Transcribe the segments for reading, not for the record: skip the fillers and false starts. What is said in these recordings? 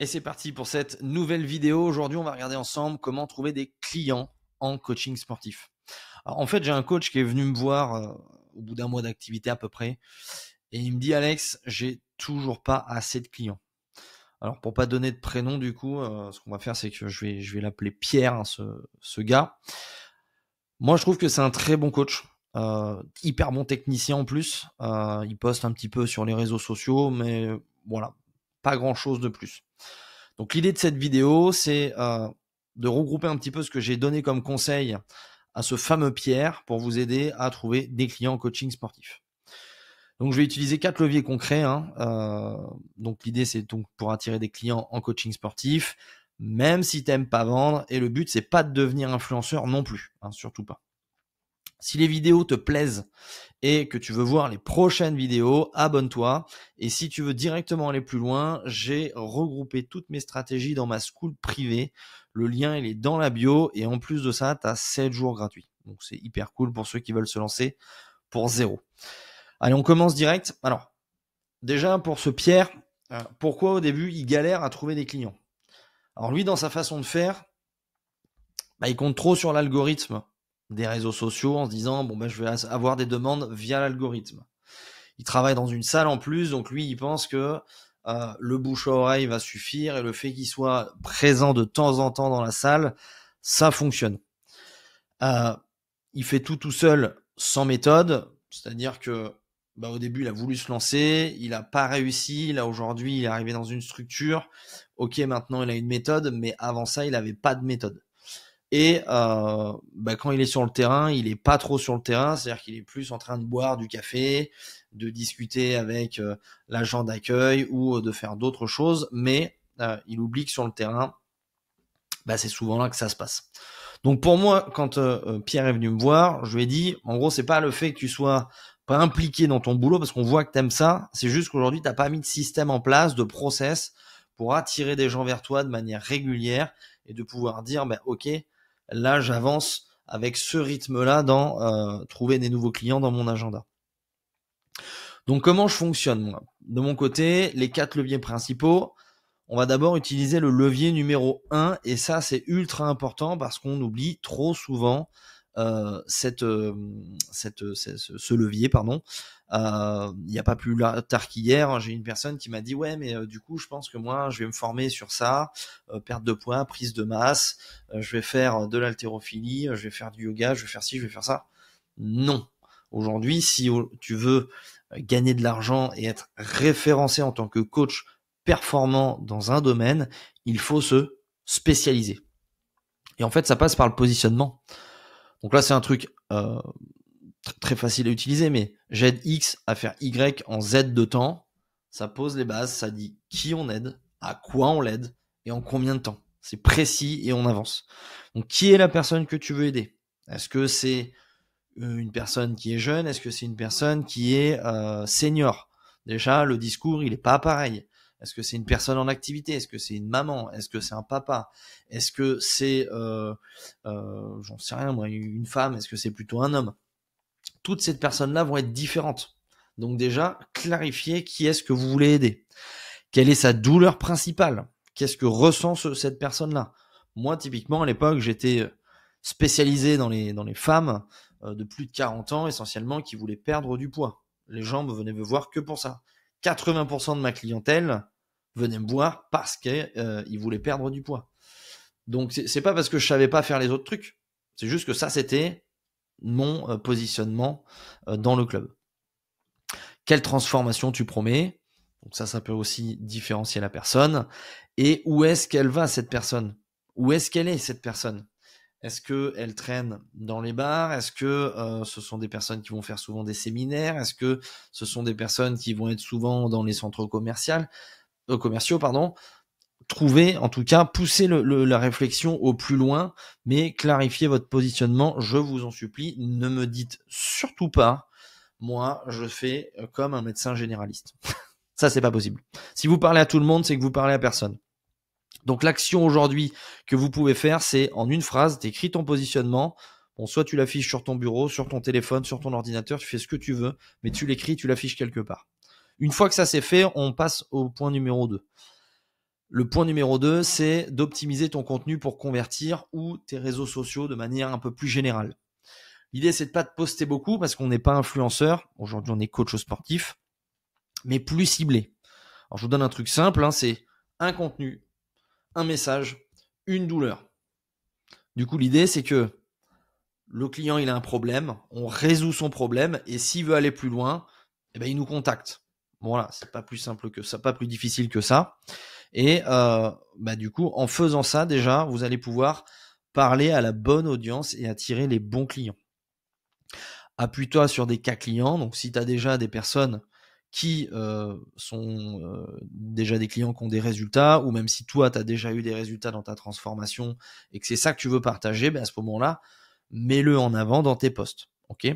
Et c'est parti pour cette nouvelle vidéo. Aujourd'hui, on va regarder ensemble comment trouver des clients en coaching sportif. Alors, en fait, j'ai un coach qui est venu me voir au bout d'un mois d'activité à peu près. Et il me dit, Alex, j'ai toujours pas assez de clients. Alors, pour pas donner de prénom, du coup, ce qu'on va faire, c'est que je vais l'appeler Pierre, hein, ce gars. Moi, je trouve que c'est un très bon coach. Hyper bon technicien en plus. Il poste un petit peu sur les réseaux sociaux, mais voilà, pas grand-chose de plus. Donc l'idée de cette vidéo, c'est de regrouper un petit peu ce que j'ai donné comme conseil à ce fameux Pierre pour vous aider à trouver des clients en coaching sportif. Donc je vais utiliser 4 leviers concrets. Donc l'idée, c'est donc pour attirer des clients en coaching sportif, même si tu n'aimes pas vendre. Et le but, c'est pas de devenir influenceur non plus, surtout pas. Si les vidéos te plaisent et que tu veux voir les prochaines vidéos, abonne-toi. Et si tu veux directement aller plus loin, j'ai regroupé toutes mes stratégies dans ma school privée. Le lien, il est dans la bio. Et en plus de ça, tu as 7 jours gratuits. Donc, c'est hyper cool pour ceux qui veulent se lancer pour zéro. Allez, on commence direct. Alors, déjà, pour ce Pierre, pourquoi au début, il galère à trouver des clients? Alors, lui, dans sa façon de faire, il compte trop sur l'algorithme des réseaux sociaux en se disant, je vais avoir des demandes via l'algorithme. Il travaille dans une salle en plus, donc lui, il pense que le bouche à oreille va suffire et le fait qu'il soit présent de temps en temps dans la salle, ça fonctionne. Il fait tout seul, sans méthode, c'est-à-dire que au début, il a voulu se lancer, il n'a pas réussi, là aujourd'hui, il est arrivé dans une structure, ok, maintenant il a une méthode, mais avant ça, il n'avait pas de méthode. Et quand il est sur le terrain, il est pas trop sur le terrain, c'est-à-dire qu'il est plus en train de boire du café, de discuter avec l'agent d'accueil ou de faire d'autres choses, mais il oublie que sur le terrain, c'est souvent là que ça se passe. Donc pour moi, quand Pierre est venu me voir, je lui ai dit, en gros, c'est pas le fait que tu sois pas impliqué dans ton boulot parce qu'on voit que t'aimes ça, c'est juste qu'aujourd'hui, t'as pas mis de système en place, de process pour attirer des gens vers toi de manière régulière et de pouvoir dire, ok, là, j'avance avec ce rythme-là dans trouver des nouveaux clients dans mon agenda. Donc, comment je fonctionne, moi? De mon côté, les 4 leviers principaux, on va d'abord utiliser le levier numéro 1, et ça, c'est ultra important parce qu'on oublie trop souvent ce levier, pardon. Il n'y a pas plus tard qu'hier, j'ai une personne qui m'a dit ouais, mais du coup, je pense que moi, je vais me former sur ça, perte de poids, prise de masse, je vais faire de l'haltérophilie, je vais faire du yoga, je vais faire ci, je vais faire ça. Non. Aujourd'hui, si tu veux gagner de l'argent et être référencé en tant que coach performant dans un domaine, il faut se spécialiser. Et en fait, ça passe par le positionnement. Donc là, c'est un truc très facile à utiliser, mais j'aide X à faire Y en Z de temps. Ça pose les bases, ça dit qui on aide, à quoi on l'aide et en combien de temps. C'est précis et on avance. Donc, qui est la personne que tu veux aider? Est-ce que c'est une personne qui est jeune? Est-ce que c'est une personne qui est senior? Déjà, le discours, il est pas pareil. Est-ce que c'est une personne en activité? Est-ce que c'est une maman? Est-ce que c'est un papa? Est-ce que c'est, j'en sais rien moi, une femme? Est-ce que c'est plutôt un homme? Toutes ces personnes-là vont être différentes. Donc déjà, clarifier qui est-ce que vous voulez aider. Quelle est sa douleur principale? Qu'est-ce que ressent cette personne-là? Moi, typiquement, à l'époque, j'étais spécialisé dans les femmes de plus de 40 ans, essentiellement, qui voulaient perdre du poids. Les gens venaient me voir que pour ça. 80% de ma clientèle venait me voir parce qu'ils voulaient perdre du poids. Donc, c'est pas parce que je savais pas faire les autres trucs. C'est juste que ça, c'était mon positionnement dans le club. Quelle transformation tu promets? Donc ça peut aussi différencier la personne. Et où est-ce qu'elle va, cette personne? Où est-ce qu'elle est, cette personne? Est-ce qu'elle traîne dans les bars? Est-ce que ce sont des personnes qui vont faire souvent des séminaires? Est-ce que ce sont des personnes qui vont être souvent dans les centres commerciaux, pardon? Trouver, en tout cas, pousser la réflexion au plus loin, mais clarifier votre positionnement, je vous en supplie. Ne me dites surtout pas, moi, je fais comme un médecin généraliste. Ça, c'est pas possible. Si vous parlez à tout le monde, c'est que vous parlez à personne. Donc l'action aujourd'hui que vous pouvez faire, c'est en une phrase, tu écris ton positionnement. Bon, soit tu l'affiches sur ton bureau, sur ton téléphone, sur ton ordinateur, tu fais ce que tu veux, mais tu l'écris, tu l'affiches quelque part. Une fois que ça c'est fait, on passe au point numéro 2. Le point numéro 2, c'est d'optimiser ton contenu pour convertir ou tes réseaux sociaux de manière un peu plus générale. L'idée, c'est de pas te poster beaucoup parce qu'on n'est pas influenceur. Aujourd'hui, on est coach sportif, mais plus ciblé. Alors, je vous donne un truc simple, c'est un contenu, un message, une douleur. Du coup, l'idée, c'est que le client, il a un problème, on résout son problème, et s'il veut aller plus loin, il nous contacte. Voilà, c'est pas plus simple que ça, pas plus difficile que ça. Et du coup, en faisant ça, déjà, vous allez pouvoir parler à la bonne audience et attirer les bons clients. Appuie-toi sur des cas clients. Donc, si tu as déjà des personnes qui sont déjà des clients qui ont des résultats, ou même si toi, tu as déjà eu des résultats dans ta transformation et que c'est ça que tu veux partager, à ce moment-là, mets-le en avant dans tes posts. Ok ?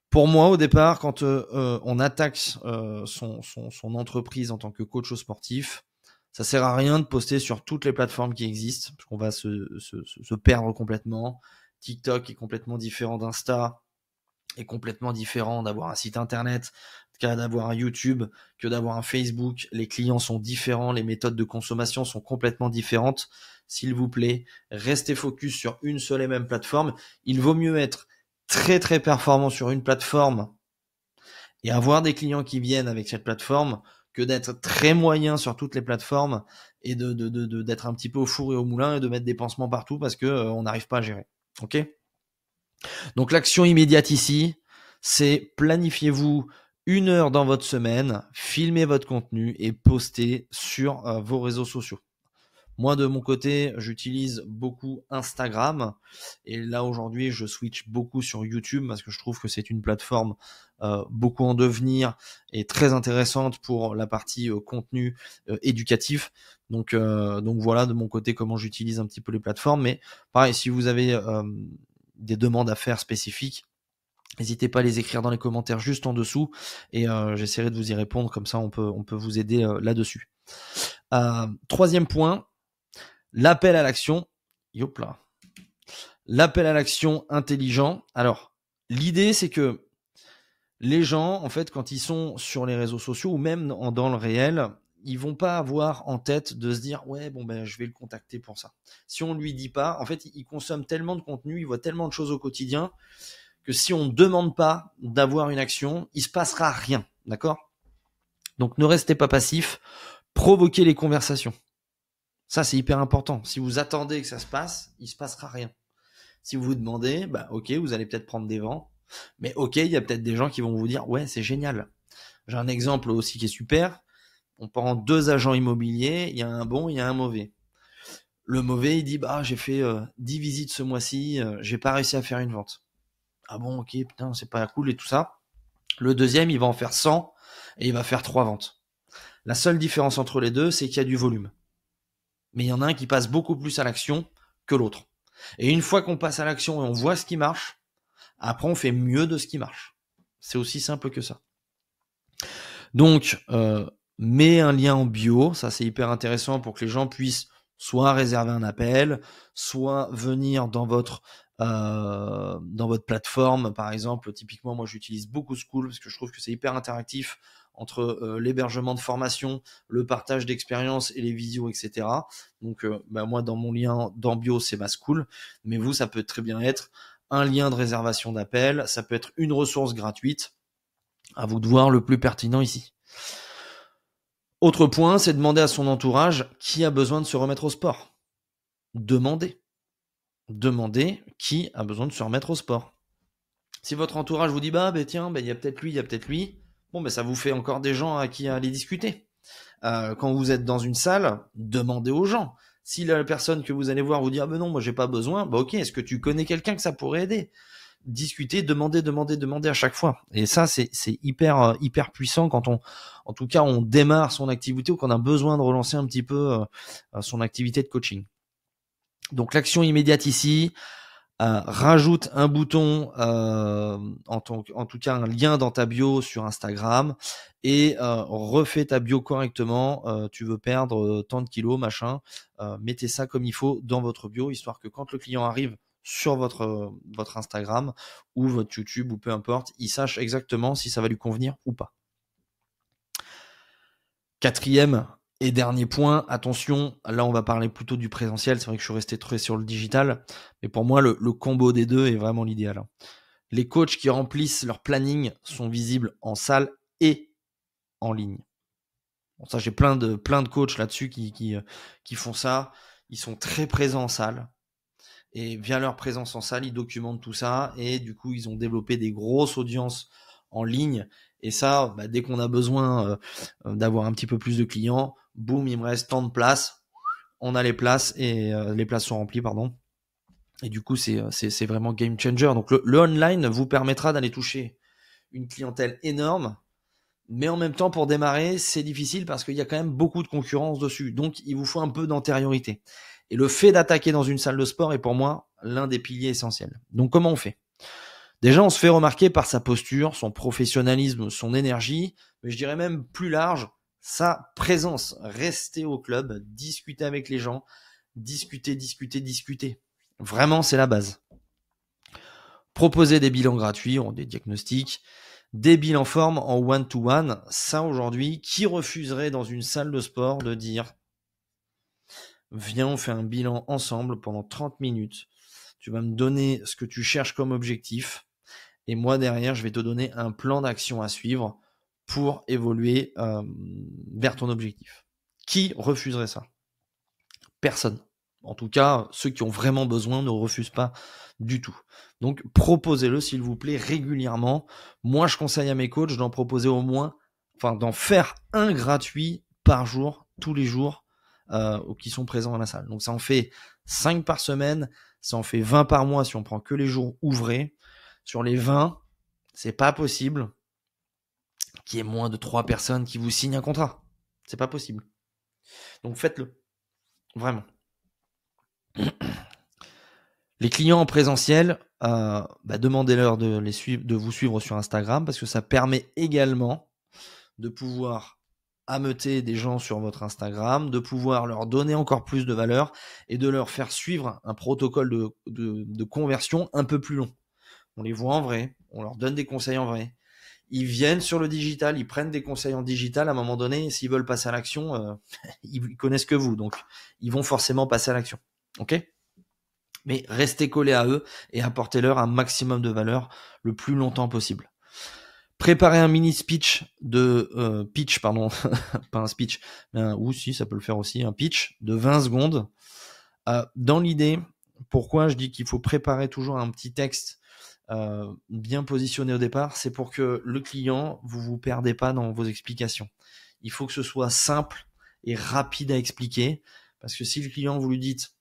Pour moi, au départ, quand on attaque son entreprise en tant que coach sportif, ça sert à rien de poster sur toutes les plateformes qui existent, parce qu'on va se perdre complètement. TikTok est complètement différent d'Insta, est complètement différent d'avoir un site internet, d'avoir un YouTube, que d'avoir un Facebook. Les clients sont différents, les méthodes de consommation sont complètement différentes. S'il vous plaît, restez focus sur une seule et même plateforme. Il vaut mieux être très très performant sur une plateforme et avoir des clients qui viennent avec cette plateforme que d'être très moyen sur toutes les plateformes et d'être un petit peu au four et au moulin et de mettre des pansements partout parce que on n'arrive pas à gérer. Ok ? Donc l'action immédiate ici, c'est planifiez-vous 1 heure dans votre semaine, filmez votre contenu et postez sur vos réseaux sociaux. Moi, de mon côté, j'utilise beaucoup Instagram. Et là, aujourd'hui, je switch beaucoup sur YouTube parce que je trouve que c'est une plateforme beaucoup en devenir et très intéressante pour la partie contenu éducatif. Donc voilà, de mon côté, comment j'utilise un petit peu les plateformes. Mais pareil, si vous avez des demandes à faire spécifiques, n'hésitez pas à les écrire dans les commentaires juste en dessous et j'essaierai de vous y répondre. Comme ça, on peut vous aider là-dessus. Troisième point, l'appel à l'action. Yop là. L'appel à l'action intelligent. Alors, l'idée, c'est que les gens, en fait, quand ils sont sur les réseaux sociaux ou même dans le réel, ils vont pas avoir en tête de se dire ouais je vais le contacter pour ça. Si on lui dit pas, en fait, ils consomment tellement de contenu, ils voient tellement de choses au quotidien que si on ne demande pas d'avoir une action, il se passera rien, d'accord ? Donc ne restez pas passif, provoquez les conversations. Ça, c'est hyper important. Si vous attendez que ça se passe, il se passera rien. Si vous vous demandez, ok, vous allez peut-être prendre des vents, mais ok, il y a peut-être des gens qui vont vous dire, ouais, c'est génial. J'ai un exemple aussi qui est super. On prend 2 agents immobiliers, il y a un bon, il y a un mauvais. Le mauvais, il dit, j'ai fait 10 visites ce mois-ci, j'ai pas réussi à faire une vente. Ah bon, ok, putain, c'est pas cool et tout ça. Le deuxième, il va en faire 100 et il va faire 3 ventes. La seule différence entre les deux, c'est qu'il y a du volume. Mais il y en a un qui passe beaucoup plus à l'action que l'autre. Et une fois qu'on passe à l'action et on voit ce qui marche, après on fait mieux de ce qui marche. C'est aussi simple que ça. Donc, mets un lien en bio, ça c'est hyper intéressant pour que les gens puissent soit réserver un appel, soit venir dans votre plateforme. Par exemple, typiquement, moi j'utilise beaucoup School parce que je trouve que c'est hyper interactif entre l'hébergement de formation, le partage d'expériences et les visios, etc. Donc, moi dans mon lien dans bio, c'est ma School, mais vous, ça peut très bien être un lien de réservation d'appel, ça peut être une ressource gratuite. À vous de voir le plus pertinent ici. Autre point, c'est demander à son entourage qui a besoin de se remettre au sport. Demandez qui a besoin de se remettre au sport. Si votre entourage vous dit tiens, il y a peut-être lui, bon ça vous fait encore des gens à qui aller discuter. Quand vous êtes dans une salle, demandez aux gens. Si la personne que vous allez voir vous dit non, moi j'ai pas besoin, ok, est-ce que tu connais quelqu'un que ça pourrait aider ? Discuter, demander à chaque fois. Et ça, c'est hyper puissant quand en tout cas, on démarre son activité ou qu'on a besoin de relancer un petit peu son activité de coaching. Donc, l'action immédiate ici, rajoute un bouton, en tout cas un lien dans ta bio sur Instagram et refais ta bio correctement. Tu veux perdre tant de kilos, machin. Mettez ça comme il faut dans votre bio, histoire que quand le client arrive sur votre Instagram ou votre YouTube ou peu importe, il sache exactement si ça va lui convenir ou pas. Quatrième Et dernier point, attention, là on va parler plutôt du présentiel, c'est vrai que je suis resté très sur le digital, mais pour moi le combo des deux est vraiment l'idéal. Les coachs qui remplissent leur planning sont visibles en salle et en ligne. Bon, ça j'ai plein de coachs là-dessus qui font ça, ils sont très présents en salle, et via leur présence en salle, ils documentent tout ça, et du coup ils ont développé des grosses audiences en ligne, et ça, dès qu'on a besoin d'avoir un petit peu plus de clients, boum, il me reste tant de places, on a les places, et les places sont remplies, pardon. Et du coup, c'est vraiment game changer. Donc le online vous permettra d'aller toucher une clientèle énorme, mais en même temps, pour démarrer, c'est difficile parce qu'il y a quand même beaucoup de concurrence dessus. Donc, il vous faut un peu d'antériorité. Et le fait d'attaquer dans une salle de sport est pour moi l'un des piliers essentiels. Donc, comment on fait? Déjà, on se fait remarquer par sa posture, son professionnalisme, son énergie, mais je dirais même plus large, sa présence. Rester au club, discuter avec les gens, discuter. Vraiment, c'est la base. Proposer des bilans gratuits, des diagnostics, des bilans formes en one-to-one. Ça, aujourd'hui, qui refuserait dans une salle de sport de dire viens, on fait un bilan ensemble pendant 30 minutes. Tu vas me donner ce que tu cherches comme objectif. Et moi, derrière, je vais te donner un plan d'action à suivre pour évoluer vers ton objectif. Qui refuserait ça? Personne. En tout cas, ceux qui ont vraiment besoin ne refusent pas du tout. Donc, proposez-le, s'il vous plaît, régulièrement. Moi, je conseille à mes coachs d'en proposer au moins, d'en faire un gratuit par jour, tous les jours, qui sont présents dans la salle. Donc, ça en fait 5 par semaine, ça en fait 20 par mois si on prend que les jours ouvrés. Sur les 20, c'est pas possible qu'il y ait moins de 3 personnes qui vous signent un contrat. C'est pas possible. Donc, faites-le. Vraiment. Les clients en présentiel, demandez-leur de vous suivre sur Instagram parce que ça permet également de pouvoir ameuter des gens sur votre Instagram, de pouvoir leur donner encore plus de valeur et de leur faire suivre un protocole de conversion un peu plus long. On les voit en vrai, on leur donne des conseils en vrai. Ils viennent sur le digital, ils prennent des conseils en digital. À un moment donné, s'ils veulent passer à l'action, ils connaissent que vous, donc ils vont forcément passer à l'action. Ok ? Mais restez collés à eux et apportez-leur un maximum de valeur le plus longtemps possible. Préparez un mini speech pas un speech, mais si, ça peut le faire aussi, un pitch de 20 secondes. Dans l'idée, pourquoi je dis qu'il faut préparer toujours un petit texte bien positionné au départ, c'est pour que le client, vous perdez pas dans vos explications. Il faut que ce soit simple et rapide à expliquer, parce que si le client, vous lui dites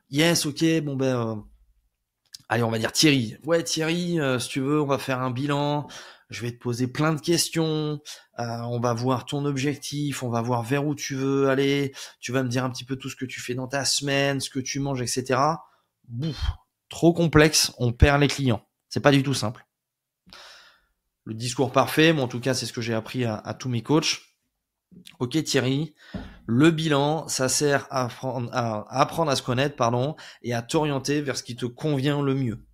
yes, ok, allez, on va dire Thierry. Ouais, Thierry, si tu veux, on va faire un bilan. Je vais te poser plein de questions. On va voir ton objectif. On va voir vers où tu veux aller. Tu vas me dire un petit peu tout ce que tu fais dans ta semaine, ce que tu manges, etc. Bouf, trop complexe. On perd les clients. C'est pas du tout simple. Le discours parfait, en tout cas, c'est ce que j'ai appris à tous mes coachs. Ok, Thierry. Le bilan, ça sert à apprendre à se connaître, et à t'orienter vers ce qui te convient le mieux.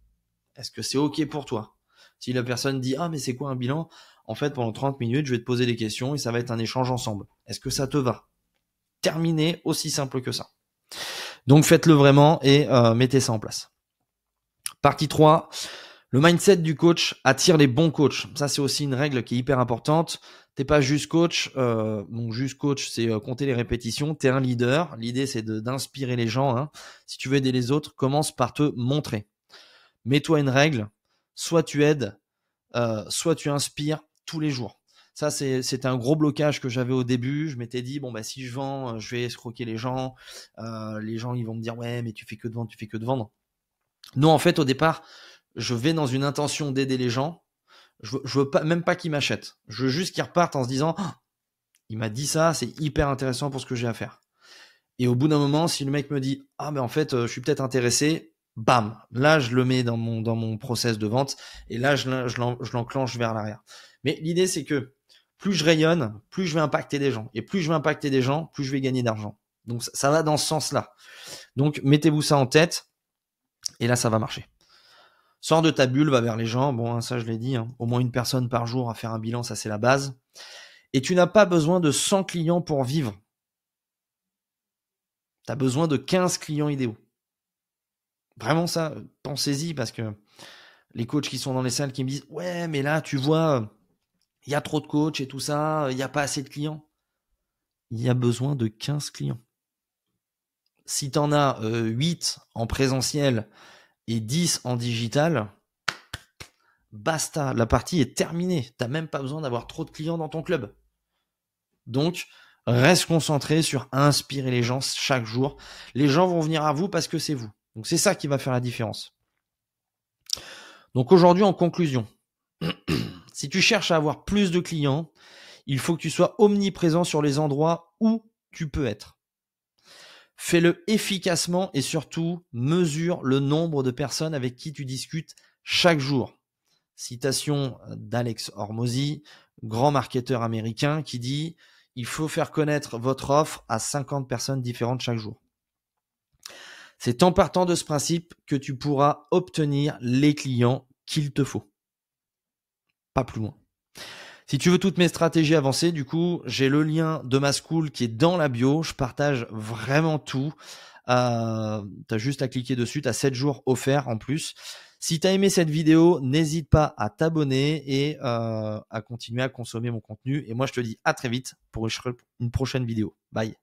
Est-ce que c'est ok pour toi? Si la personne dit mais c'est quoi un bilan? En fait, pendant 30 minutes, je vais te poser des questions et ça va être un échange ensemble. Est-ce que ça te va? Terminé, aussi simple que ça. Donc faites-le vraiment et mettez ça en place. Partie 3, le mindset du coach attire les bons coachs. Ça, c'est aussi une règle qui est hyper importante. T'es pas juste coach, donc juste coach, c'est compter les répétitions. T'es un leader. L'idée, c'est d'inspirer les gens. Hein. Si tu veux aider les autres, commence par te montrer. Mets-toi une règle. Soit tu aides, soit tu inspires tous les jours. Ça, c'était un gros blocage que j'avais au début. Je m'étais dit, si je vends, je vais escroquer les gens. Les gens, ils vont me dire, ouais, mais tu fais que de vendre. Non, en fait, au départ, je vais dans une intention d'aider les gens. Je veux même pas qu'ils m'achètent. Je veux juste qu'ils repartent en se disant il m'a dit ça, c'est hyper intéressant pour ce que j'ai à faire. Et au bout d'un moment, si le mec me dit mais en fait, je suis peut-être intéressé, bam, là je le mets dans mon process de vente et là je l'enclenche vers l'arrière. Mais l'idée c'est que plus je rayonne, plus je vais impacter des gens. Et plus je vais impacter des gens, plus je vais gagner d'argent. Donc ça va dans ce sens-là. Donc mettez-vous ça en tête et là ça va marcher. Sors de ta bulle, va vers les gens. Ça je l'ai dit, au moins une personne par jour à faire un bilan, ça c'est la base. Et tu n'as pas besoin de 100 clients pour vivre. Tu as besoin de 15 clients idéaux. Vraiment ça, pensez-y, parce que les coachs qui sont dans les salles qui me disent « Ouais, mais là, tu vois, il y a trop de coachs et tout ça, il n'y a pas assez de clients. » Il y a besoin de 15 clients. Si tu en as 8 en présentiel et 10 en digital, basta, la partie est terminée. Tu n'as même pas besoin d'avoir trop de clients dans ton club. Donc, reste concentré sur inspirer les gens chaque jour. Les gens vont venir à vous parce que c'est vous. Donc, c'est ça qui va faire la différence. Donc, aujourd'hui, en conclusion, si tu cherches à avoir plus de clients, il faut que tu sois omniprésent sur les endroits où tu peux être. Fais-le efficacement et surtout, mesure le nombre de personnes avec qui tu discutes chaque jour. Citation d'Alex Hormozy, grand marketeur américain, qui dit « Il faut faire connaître votre offre à 50 personnes différentes chaque jour. » C'est en partant de ce principe que tu pourras obtenir les clients qu'il te faut. Pas plus loin. Si tu veux toutes mes stratégies avancées, du coup, j'ai le lien de ma school qui est dans la bio. Je partage vraiment tout. Tu as juste à cliquer dessus. Tu as 7 jours offerts en plus. Si tu as aimé cette vidéo, n'hésite pas à t'abonner et à continuer à consommer mon contenu. Et moi, je te dis à très vite pour une prochaine vidéo. Bye.